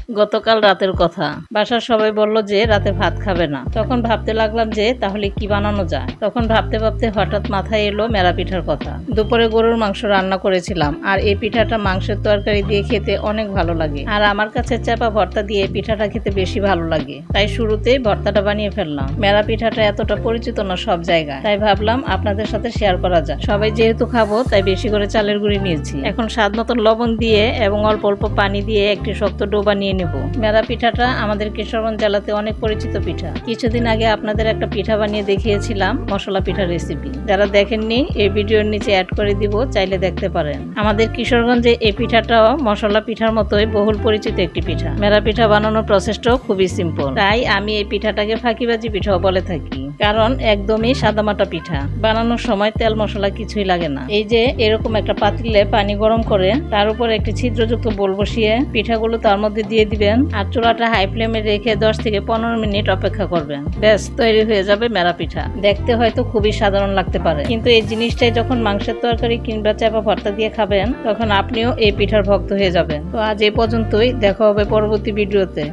গতকাল রাতের কথা। বাসার সবাই বলল যে রাতে ভাত খাবে না। তখন ভাবতে লাগলাম যে তাহলে কি বানানো যায়। তখন ভাবতে ভাবতে হঠাৎ মাথায় এলো মেরা পিঠার কথা। দুপুরে গরুর মাংস রান্না করেছিলাম, আর এই পিঠাটা মাংসের তরকারি দিয়ে খেতে অনেক ভালো লাগে। আর আমার কাছে চাপা ভর্তা দিয়ে পিঠাটা খেতে বেশি ভালো লাগে, তাই শুরুতেই ভর্তাটা বানিয়ে ফেললাম। মেরা পিঠাটা এতটা পরিচিত না সব জায়গায়, তাই ভাবলাম আপনাদের সাথে শেয়ার করা যায়। সবাই যেহেতু খাবো তাই বেশি করে চালের গুঁড়ি নিয়েছি। এখন স্বাদ মতন লবণ দিয়ে এবং অল্প অল্প পানি দিয়ে একটি শক্ত ডো বানিয়ে নিব। মেরা পিঠাটা আমাদের কিশোরগঞ্জ জেলাতে অনেক পরিচিত পিঠা। কিছুদিন আগে আপনাদের একটা পিঠা বানিয়ে দেখিয়েছিলাম, মশলা পিঠা রেসিপি। যারা দেখেননি এই ভিডিওর নিচে অ্যাড করে দিব, চাইলে দেখতে পারেন। আমাদের কিশোরগঞ্জে এই পিঠাটাও মশলা পিঠার মতোই বহুল পরিচিত একটি পিঠা। মেরা পিঠা বানানোর প্রসেসটাও খুবই সিম্পল, তাই আমি এই পিঠাটাকে ফাঁকিবাজি পিঠাও বলে থাকি, কারণ একদমই সাদামাটা পিঠা। বানানোর সময় তেল মশলা কিছুই লাগে না। এই যে এরকম একটা পাতিলে পানি গরম করে তার উপর একটি ছিদ্রযুক্ত বোল বসিয়ে পিঠাগুলো তার মধ্যে দিয়ে দিবেন, আর চুলাটা হাই ফ্লেমে রেখে 10 থেকে 15 মিনিট অপেক্ষা করবেন। ব্যাস, তৈরি হয়ে যাবে মেরা পিঠা। দেখতে হয়তো খুবই সাধারণ লাগতে পারে, কিন্তু এই জিনিসটাই যখন মাংসের তরকারি কিংবা চাপা ভর্তা দিয়ে খাবেন, তখন আপনিও এই পিঠার ভক্ত হয়ে যাবেন। তো আজ এই পর্যন্তই, দেখা হবে পরবর্তী ভিডিওতে।